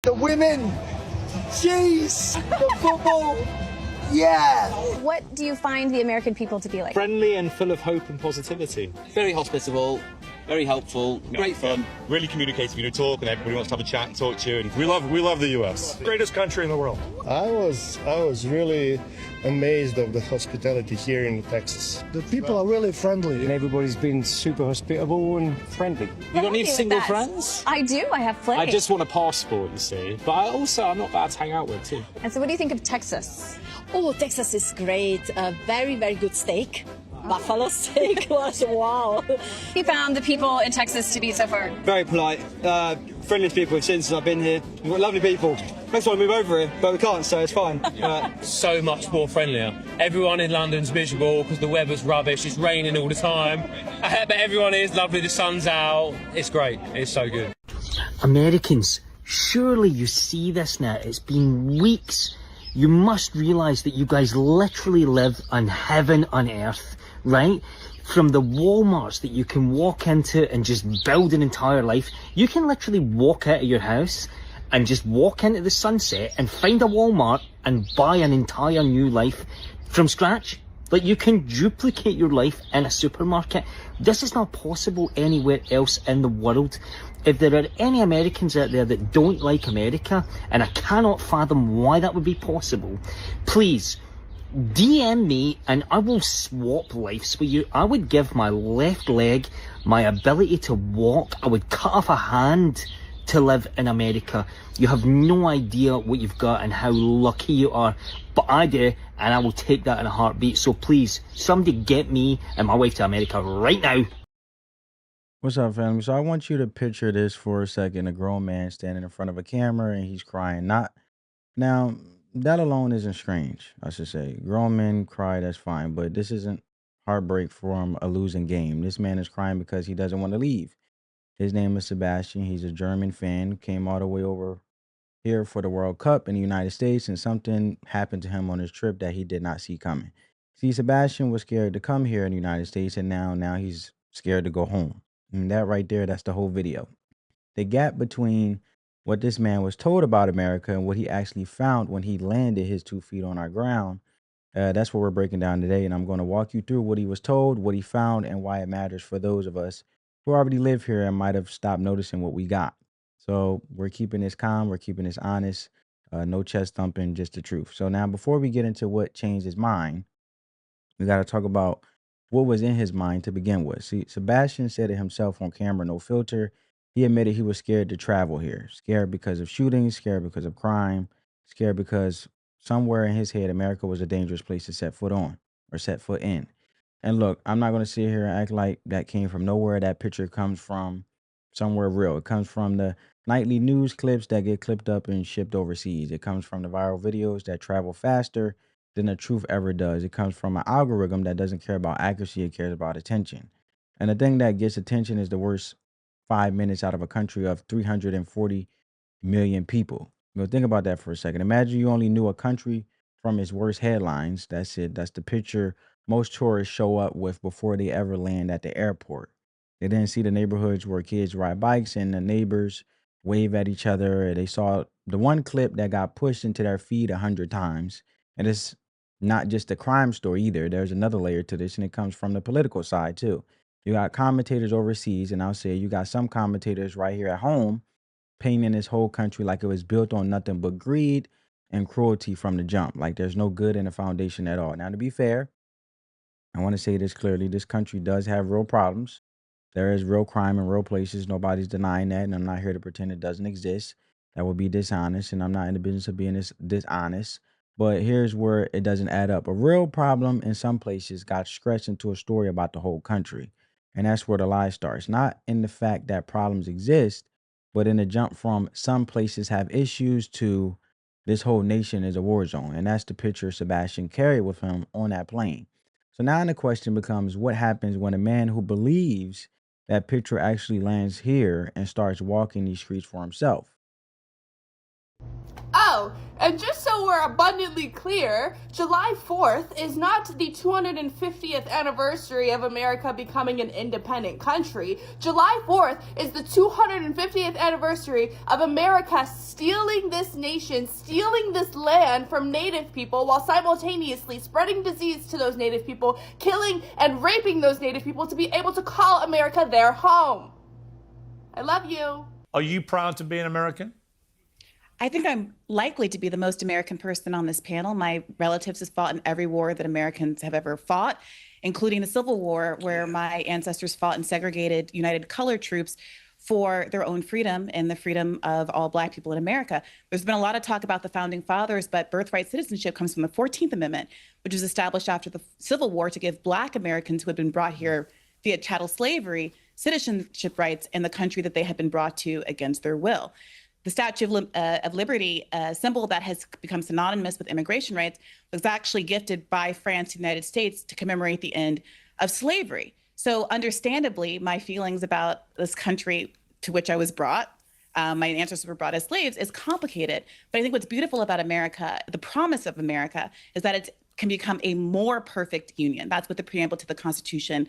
The women, jeez, the football, yeah. What do you find the American people to be like? Friendly and full of hope and positivity. Very hospitable, very helpful, great fun. Really communicative. You talk, and everybody wants to have a chat and talk to you. And we love the US. Greatest country in the world. I was really amazed of the hospitality here in Texas. The people are really friendly. And everybody's been super hospitable and friendly. You got any single friends? I do. I have plenty. I just want a passport, you see. But I'm not bad to hang out with, too. And so what do you think of Texas? Oh, Texas is great. Very, very good steak. Buffalo steak was wow. You found the people in Texas to be so far? Very polite. Friendliest people we've seen since I've been here. We've got lovely people. Makes us want to move over here, but we can't, so it's fine. So much more friendlier. Everyone in London's miserable because the weather's rubbish. It's raining all the time. But everyone is lovely. The sun's out. It's great. It's so good. Americans, surely you see this now. It's been weeks. You must realize that you guys literally live on heaven on earth, right? From the Walmarts that you can walk into and just build an entire life. You can literally walk out of your house and just walk into the sunset and find a Walmart and buy an entire new life from scratch. Like, you can duplicate your life in a supermarket. This is not possible anywhere else in the world. If there are any Americans out there that don't like America, and I cannot fathom why that would be possible, please DM me and I will swap lives with you. I would give my left leg, my ability to walk, I would cut off a hand to live in America. You have no idea what you've got and how lucky you are, but I do, and I will take that in a heartbeat. So please, somebody get me and my wife to America right now. What's up, family? So I want you to picture this for a second. A grown man standing in front of a camera and he's crying. Now, that alone isn't strange, I should say. Grown men cry, that's fine, but this isn't heartbreak from a losing game. This man is crying because he doesn't want to leave. His name is Sebastian. He's a German fan, came all the way over here for the World Cup in the United States, and something happened to him on his trip that he did not see coming. See, Sebastian was scared to come here in the United States, and now he's scared to go home. And that right there, that's the whole video. The gap between what this man was told about America and what he actually found when he landed his 2 feet on our ground, that's what we're breaking down today. And I'm going to walk you through what he was told, what he found, and why it matters for those of us who already live here and might have stopped noticing what we got. So we're keeping this calm. We're keeping this honest. No chest thumping, just the truth. So now, before we get into what changed his mind, we got to talk about what was in his mind to begin with. See, Sebastian said it himself on camera, no filter. He admitted he was scared to travel here. Scared because of shootings, scared because of crime, scared because somewhere in his head, America was a dangerous place to set foot on or set foot in. And look, I'm not going to sit here and act like that came from nowhere. That picture comes from somewhere real. It comes from the nightly news clips that get clipped up and shipped overseas. It comes from the viral videos that travel faster than the truth ever does. It comes from an algorithm that doesn't care about accuracy. It cares about attention. And the thing that gets attention is the worst 5 minutes out of a country of 340 million people. You know, think about that for a second. Imagine you only knew a country from its worst headlines. That's it. That's the picture most tourists show up with before they ever land at the airport. They didn't see the neighborhoods where kids ride bikes and the neighbors wave at each other. They saw the one clip that got pushed into their feed 100 times. And it's not just a crime story either. There's another layer to this, and it comes from the political side too. You got commentators overseas, and I'll say you got some commentators right here at home painting this whole country like it was built on nothing but greed and cruelty from the jump. Like there's no good in the foundation at all. Now, to be fair, I want to say this clearly. This country does have real problems. There is real crime in real places. Nobody's denying that, and I'm not here to pretend it doesn't exist. That would be dishonest, and I'm not in the business of being dishonest. But here's where it doesn't add up. A real problem in some places got stretched into a story about the whole country. And that's where the lie starts. Not in the fact that problems exist, but in the jump from some places have issues to this whole nation is a war zone. And that's the picture Sebastian carried with him on that plane. So now the question becomes, what happens when a man who believes that picture actually lands here and starts walking these streets for himself? Oh, and just so we're abundantly clear, July 4th is not the 250th anniversary of America becoming an independent country. July 4th is the 250th anniversary of America stealing this nation, stealing this land from Native people while simultaneously spreading disease to those Native people, killing and raping those Native people to be able to call America their home. I love you. Are you proud to be an American? I think I'm likely to be the most American person on this panel. My relatives have fought in every war that Americans have ever fought, including the Civil War, where my ancestors fought in segregated United Colored troops for their own freedom and the freedom of all Black people in America. There's been a lot of talk about the Founding Fathers, but birthright citizenship comes from the 14th Amendment, which was established after the Civil War to give Black Americans who had been brought here via chattel slavery citizenship rights in the country that they had been brought to against their will. The Statue of Liberty, a symbol that has become synonymous with immigration rights, was actually gifted by France to the United States to commemorate the end of slavery. So understandably, my feelings about this country to which I was brought, my ancestors were brought as slaves, is complicated. But I think what's beautiful about America, the promise of America, is that it can become a more perfect union. That's what the preamble to the Constitution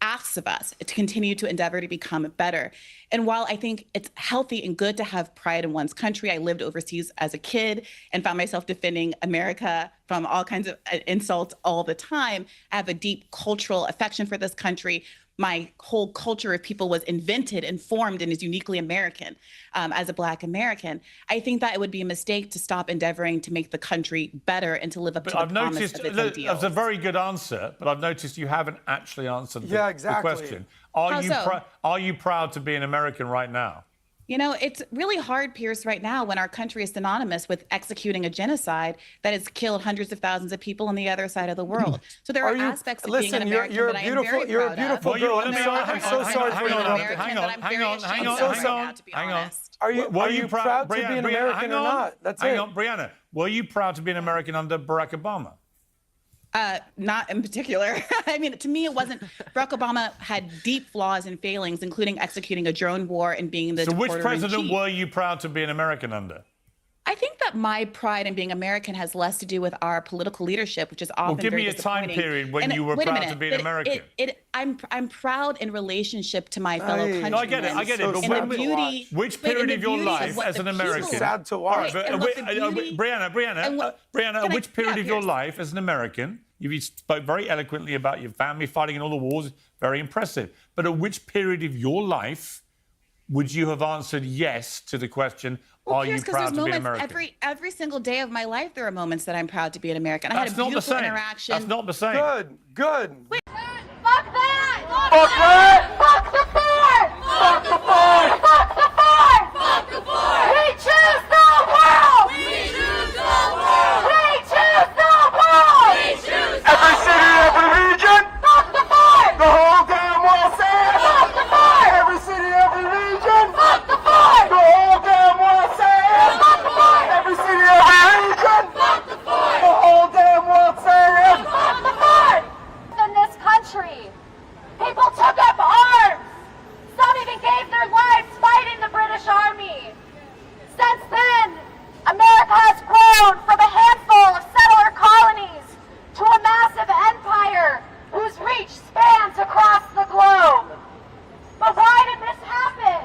asks of us, to continue to endeavor to become better. And while I think it's healthy and good to have pride in one's country, I lived overseas as a kid and found myself defending America from all kinds of insults all the time. I have a deep cultural affection for this country. My whole culture of people was invented and formed and is uniquely American as a Black American. I think that it would be a mistake to stop endeavoring to make the country better and to live up to the promise of its ideals. That's a very good answer, but I've noticed you haven't actually answered the question. How Are you proud to be an American right now? You know, it's really hard, Pierce, right now when our country is synonymous with executing a genocide that has killed hundreds of thousands of people on the other side of the world. So there are aspects of being an American that I am very proud of. You're a beautiful girl. I'm so sorry for interrupting. Hang on. Are you proud to be an American or not? That's it. Hang on, Brianna. Were you proud to be an American under Barack Obama? Not in particular. I mean, to me, it wasn't. Barack Obama had deep flaws and failings, including executing a drone war and being the So which deporter-in-chief. president were you proud to be an American under? I think that my pride in being American has less to do with our political leadership, which is often give very me a time disappointing. period when you were proud to be an American. I'm proud in relationship to my fellow countrymen. No, I get it. But which period of your life as an American? Sad to watch. Brianna, which period of your life as an American? You spoke very eloquently about your family fighting in all the wars. Very impressive. But at which period of your life would you have answered yes to the question, are you proud to be an American? Every single day of my life, there are moments that I'm proud to be an American. I had a beautiful interaction. That's not the same. Good. Fuck that! Fuck that! Fuck the Ford! Fuck the Ford! Fuck the Ford! Fuck the Ford! We choose the world! We choose the world! We choose the world! We choose the Every city, every region! Fuck the Ford! The whole damn world says! Fuck the Ford! Every city, every region! Fuck the Ford! The whole damn world says! Fuck the Ford! Every city, every region! Fuck the Ford! The whole damn world says! Fuck the Ford! In this country, people took up arms. Some even gave their lives fighting the British Army. Since then, America has grown from a handful of settler colonies to a massive empire whose reach spans across the globe. But why did this happen?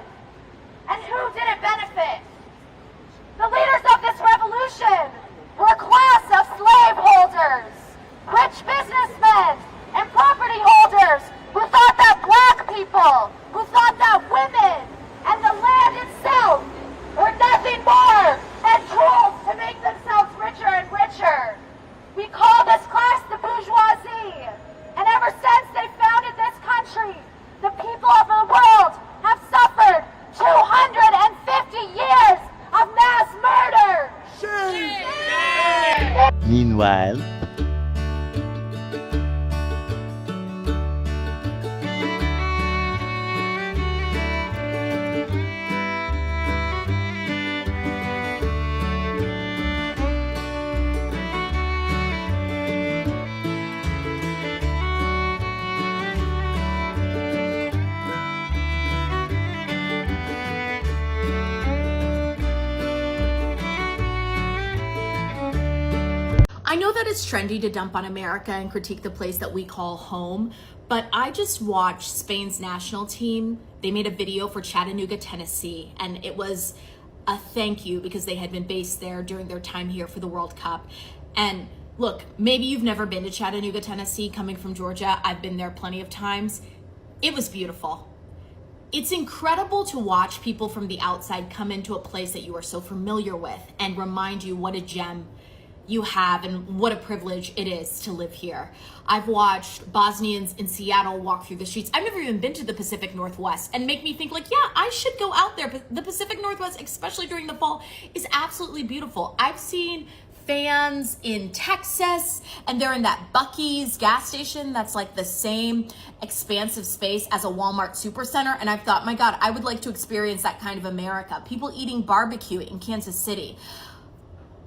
And who did it benefit? The leaders of this revolution were a class of slaveholders, rich businessmen, and property holders who thought that Black people, who thought that women and the land itself were nothing more than tools to make themselves richer and richer. We call this class the bourgeoisie. And ever since they founded this country, the people of the world have suffered 250 years of mass murder. Meanwhile, I know that it's trendy to dump on America and critique the place that we call home, but I just watched Spain's national team. They made a video for Chattanooga, Tennessee, and it was a thank you because they had been based there during their time here for the World Cup. And look, maybe you've never been to Chattanooga, Tennessee, coming from Georgia. I've been there plenty of times. It was beautiful. It's incredible to watch people from the outside come into a place that you are so familiar with and remind you what a gem you have and what a privilege it is to live here. I've watched Bosnians in Seattle walk through the streets. I've never even been to the Pacific Northwest, and make me think like, yeah, I should go out there. But the Pacific Northwest, especially during the fall, is absolutely beautiful. I've seen fans in Texas, and they're in that Buc-ee's gas station that's like the same expansive space as a Walmart supercenter. And I've thought, my God, I would like to experience that kind of America. People eating barbecue in Kansas City.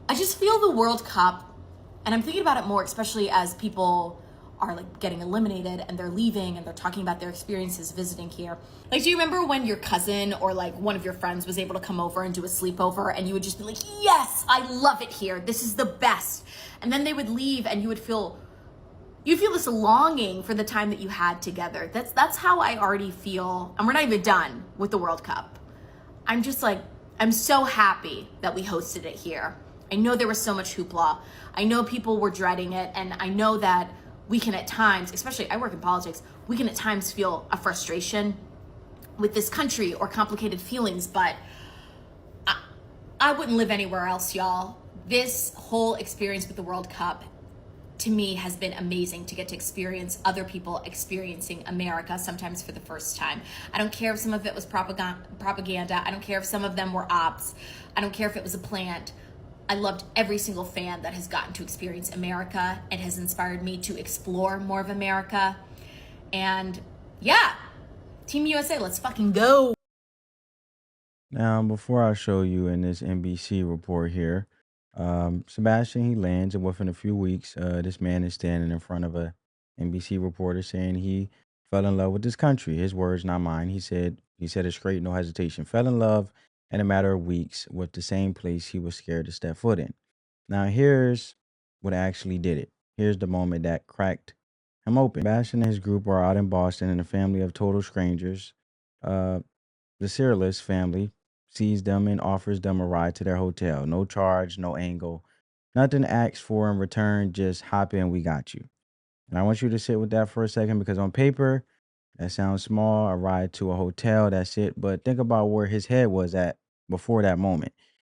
I just feel the World Cup, and I'm thinking about it more, especially as people are like getting eliminated and they're leaving and they're talking about their experiences visiting here. Like, do you remember when your cousin or like one of your friends was able to come over and do a sleepover, and you would just be like, yes, I love it here. This is the best. And then they would leave and you'd feel this longing for the time that you had together. That's how I already feel. And we're not even done with the World Cup. I'm just like, I'm so happy that we hosted it here. I know there was so much hoopla. I know people were dreading it, and I know that we can at times, especially I work in politics, we can at times feel a frustration with this country or complicated feelings, but I wouldn't live anywhere else, y'all. This whole experience with the World Cup, to me, has been amazing to get to experience other people experiencing America, sometimes for the first time. I don't care if some of it was propaganda. I don't care if some of them were ops. I don't care if it was a plant. I loved every single fan that has gotten to experience America. It has inspired me to explore more of America. And yeah, Team USA, let's fucking go. Now, before I show you in this NBC report here, Sebastian, he lands, and within a few weeks, this man is standing in front of a NBC reporter saying he fell in love with this country. His words, not mine. He said it straight, no hesitation. Fell in love in a matter of weeks with the same place he was scared to step foot in. Now, here's what actually did it. Here's the moment that cracked him open. Sebastian and his group are out in Boston, and a family of total strangers, the Searless family, sees them and offers them a ride to their hotel. No charge, no angle, nothing asked for in return. Just hop in, we got you. And I want you to sit with that for a second, because on paper, that sounds small, a ride to a hotel, that's it. But think about where his head was at before that moment.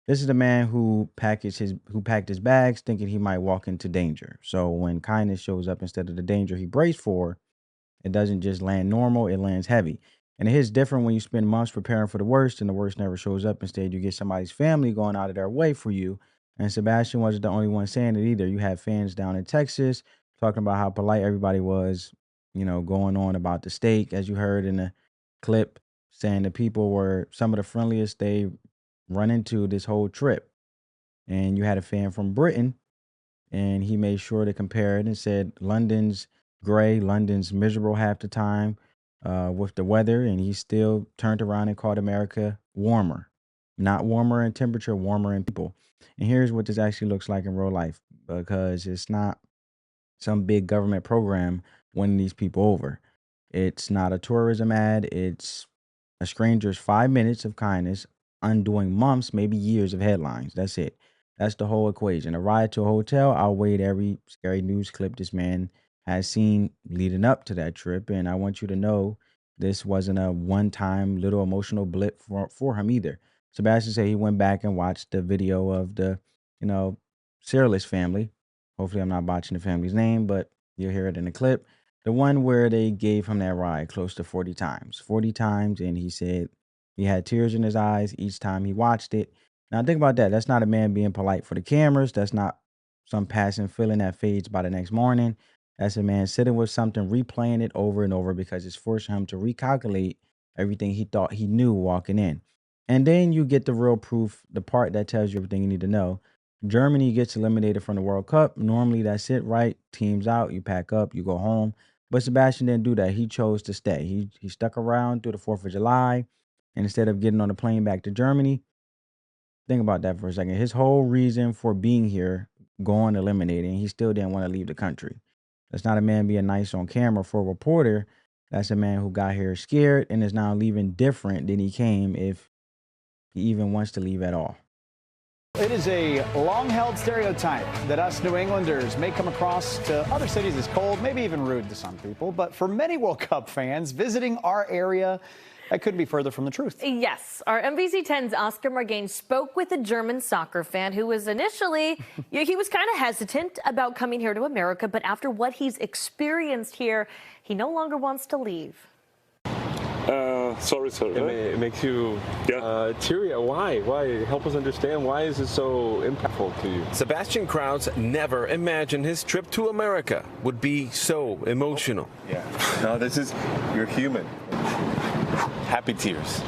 This is the man who packed his bags thinking he might walk into danger. So when kindness shows up instead of the danger he braced for, it doesn't just land normal, it lands heavy. And it hits different when you spend months preparing for the worst and the worst never shows up. Instead, you get somebody's family going out of their way for you. And Sebastian wasn't the only one saying it either. You had fans down in Texas talking about how polite everybody was, going on about the steak, as you heard in the clip, saying the people were some of the friendliest they run into this whole trip. And you had a fan from Britain, and he made sure to compare it and said London's gray, London's miserable half the time with the weather, and he still turned around and called America warmer. Not warmer in temperature, warmer in people. And here's what this actually looks like in real life, because it's not some big government program winning these people over. It's not a tourism ad. It's a stranger's 5 minutes of kindness undoing months, maybe years of headlines. That's it. That's the whole equation. A ride to a hotel outweighed every scary news clip this man has seen leading up to that trip. And I want you to know this wasn't a one-time little emotional blip for him either. Sebastian said he went back and watched the video of the, Searless family. Hopefully I'm not botching the family's name, but you'll hear it in the clip. The one where they gave him that ride close to 40 times. 40 times, and he said he had tears in his eyes each time he watched it. Now think about that. That's not a man being polite for the cameras. That's not some passing feeling that fades by the next morning. That's a man sitting with something, replaying it over and over because it's forcing him to recalculate everything he thought he knew walking in. And then you get the real proof, the part that tells you everything you need to know. Germany gets eliminated from the World Cup. Normally that's it, right? Teams out, you pack up, you go home. But Sebastian didn't do that. He chose to stay. He stuck around through the 4th of July. And instead of getting on a plane back to Germany, think about that for a second. His whole reason for being here gone eliminated, and he still didn't want to leave the country. That's not a man being nice on camera for a reporter. That's a man who got here scared and is now leaving different than he came, if he even wants to leave at all. It is a long-held stereotype that us New Englanders may come across to other cities as cold, maybe even rude to some people. But for many World Cup fans, visiting our area, that couldn't be further from the truth. Yes. Our NBC 10's Oscar Margain spoke with a German soccer fan who was initially, he was kind of hesitant about coming here to America, but after what he's experienced here, he no longer wants to leave. Sorry. It makes you teary. Why? Help us understand. Why is it so impactful to you? Sebastian Krause never imagined his trip to America would be so emotional. Yeah. No, you're human. Happy tears.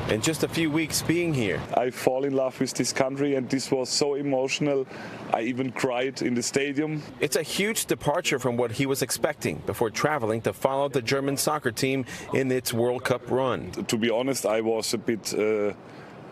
In just a few weeks being here, I fall in love with this country, and this was so emotional. I even cried in the stadium. It's a huge departure from what he was expecting before traveling to follow the German soccer team in its World Cup run. To be honest, I was a bit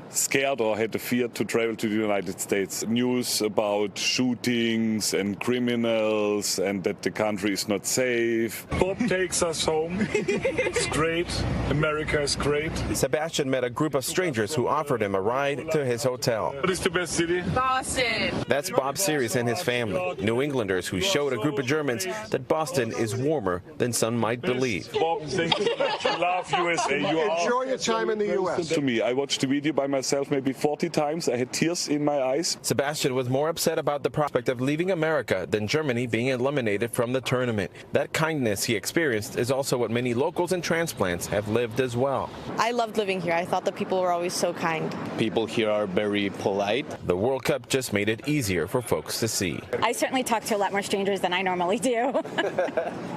scared or had the fear to travel to the United States. News about shootings and criminals and that the country is not safe. Bob takes us home. It's great. America is great. Sebastian met a group of strangers who offered him a ride to his hotel. What is the best city? Boston. That's Bob Series and his family, New Englanders who showed a group of Germans that Boston is warmer than some might believe. Bob, thank you so much. I love USA. Enjoy your time in the U.S. To me, I watched the video by myself maybe 40 times. I had tears in my eyes. Sebastian was more upset about the prospect of leaving America than Germany being eliminated from the tournament. That kindness he experienced is also what many locals and transplants have lived as well. I loved living here. I thought the people were always so kind. People here are very polite. The World Cup just made it easier for folks to see. I certainly talk to a lot more strangers than I normally do.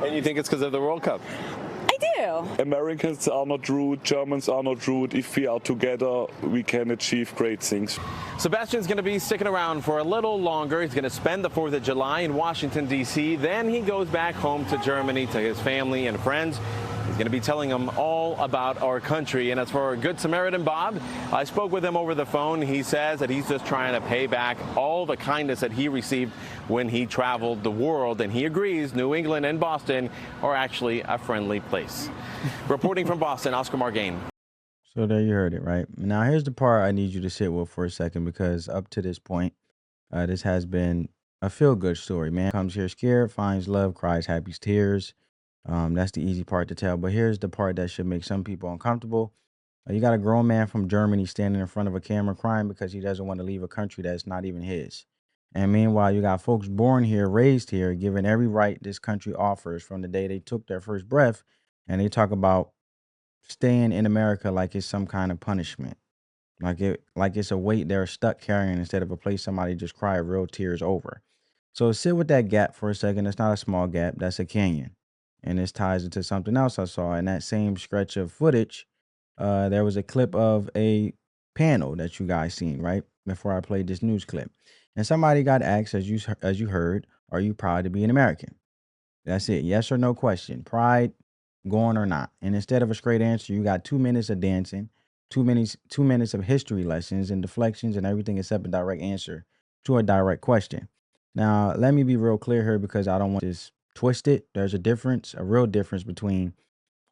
And you think it's because of the World Cup? I do. Americans are not rude, Germans are not rude. If we are together, we can achieve great things. Sebastian's going to be sticking around for a little longer. He's going to spend the 4th of July in Washington, D.C. Then he goes back home to Germany to his family and friends. He's going to be telling them all about our country. And as for our Good Samaritan Bob, I spoke with him over the phone. He says that he's just trying to pay back all the kindness that he received when he traveled the world. And he agrees New England and Boston are actually a friendly place. Reporting from Boston, Oscar Margain. So there you heard it, right? Now here's the part I need you to sit with for a second, because up to this point, this has been a feel-good story. Man comes here scared, finds love, cries happy tears. That's the easy part to tell. But here's the part that should make some people uncomfortable. You got a grown man from Germany standing in front of a camera crying because he doesn't want to leave a country that's not even his. And meanwhile, you got folks born here, raised here, given every right this country offers from the day they took their first breath. And they talk about staying in America like it's some kind of punishment. Like it's a weight they're stuck carrying instead of a place somebody just cry real tears over. So sit with that gap for a second. It's not a small gap. That's a canyon. And this ties into something else I saw. In that same stretch of footage, there was a clip of a panel that you guys seen, right? Before I played this news clip. And somebody got asked, as you heard, are you proud to be an American? That's it. Yes or no question. Pride, going or not. And instead of a straight answer, you got 2 minutes of dancing, 2 minutes of history lessons and deflections and everything except a direct answer to a direct question. Now, let me be real clear here, because I don't want this twisted. There's a difference, a real difference between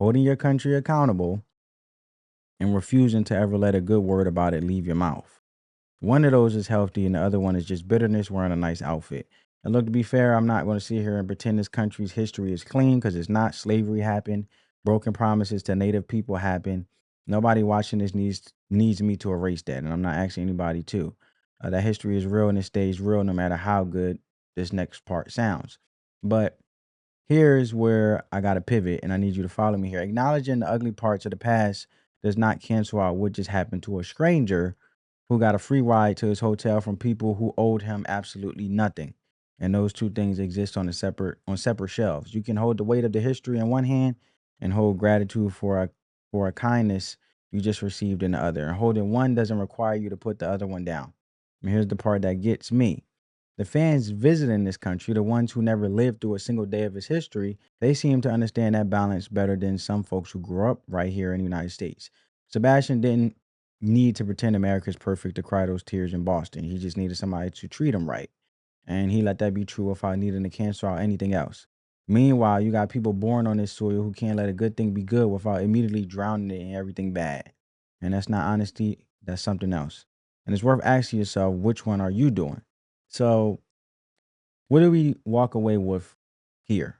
holding your country accountable and refusing to ever let a good word about it leave your mouth. One of those is healthy and the other one is just bitterness wearing a nice outfit. And look, to be fair, I'm not going to sit here and pretend this country's history is clean, because it's not. Slavery happened. Broken promises to Native people happened. Nobody watching this needs me to erase that, and I'm not asking anybody to. That history is real and it stays real no matter how good this next part sounds. But here's where I got to pivot, and I need you to follow me here. Acknowledging the ugly parts of the past does not cancel out what just happened to a stranger who got a free ride to his hotel from people who owed him absolutely nothing. And those two things exist on separate shelves. You can hold the weight of the history in one hand and hold gratitude for a kindness you just received in the other. And holding one doesn't require you to put the other one down. And here's the part that gets me. The fans visiting this country, the ones who never lived through a single day of its history, they seem to understand that balance better than some folks who grew up right here in the United States. Sebastian didn't need to pretend America's perfect to cry those tears in Boston. He just needed somebody to treat him right. And he let that be true without needing to cancel out anything else. Meanwhile, you got people born on this soil who can't let a good thing be good without immediately drowning it in everything bad. And that's not honesty, that's something else. And it's worth asking yourself, which one are you doing? So, what do we walk away with here?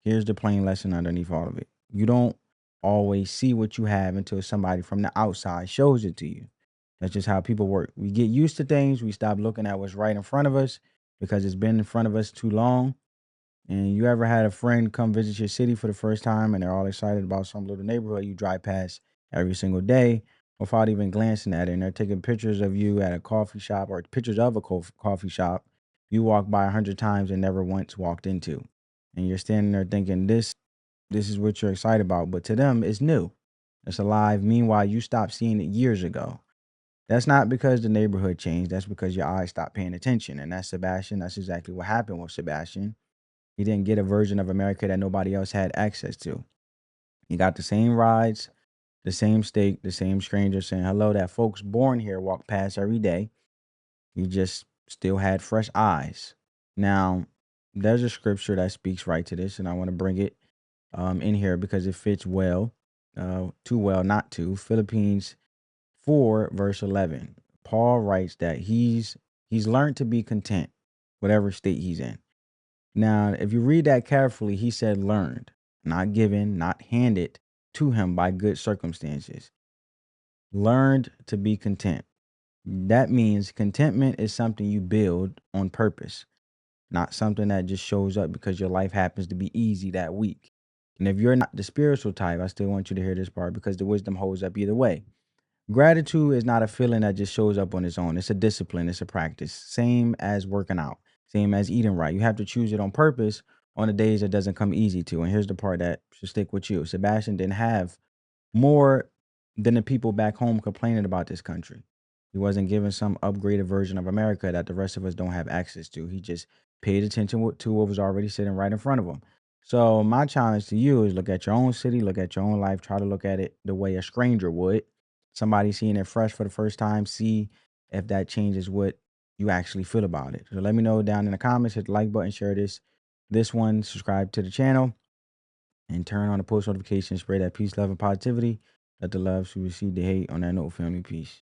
Here's the plain lesson underneath all of it. You don't always see what you have until somebody from the outside shows it to you. That's just how people work. We get used to things. We stop looking at what's right in front of us because it's been in front of us too long. And you ever had a friend come visit your city for the first time and they're all excited about some little neighborhood you drive past every single day without even glancing at it, and they're taking pictures of you at a coffee shop or pictures of a coffee shop you walked by 100 times and never once walked into. And you're standing there thinking this is what you're excited about, but to them it's new. It's alive. Meanwhile, you stopped seeing it years ago. That's not because the neighborhood changed. That's because your eyes stopped paying attention. And that's Sebastian. That's exactly what happened with Sebastian. He didn't get a version of America that nobody else had access to. He got the same rides, the same steak, the same stranger saying hello that folks born here walk past every day. He just still had fresh eyes. Now, there's a scripture that speaks right to this, and I want to bring it in here because it fits well, too well not to. Philippines 4, verse 11. Paul writes that he's learned to be content, whatever state he's in. Now, if you read that carefully, he said learned, not given, not handed to him by good circumstances. Learned to be content. That means contentment is something you build on purpose, not something that just shows up because your life happens to be easy that week. And if you're not the spiritual type, I still want you to hear this part because the wisdom holds up either way. Gratitude is not a feeling that just shows up on its own. It's a discipline. It's a practice. Same as working out. Same as eating right. You have to choose it on purpose on the days it doesn't come easy to. And here's the part that should stick with you. Sebastian didn't have more than the people back home complaining about this country. He wasn't given some upgraded version of America that the rest of us don't have access to. He just paid attention to what was already sitting right in front of him. So my challenge to you is look at your own city, look at your own life, try to look at it the way a stranger would. Somebody seeing it fresh for the first time, see if that changes what you actually feel about it. So let me know down in the comments, hit the like button, share this one, subscribe to the channel, and turn on the post notifications, spread that peace, love, and positivity. Let the love receive the hate. On that note, family, peace.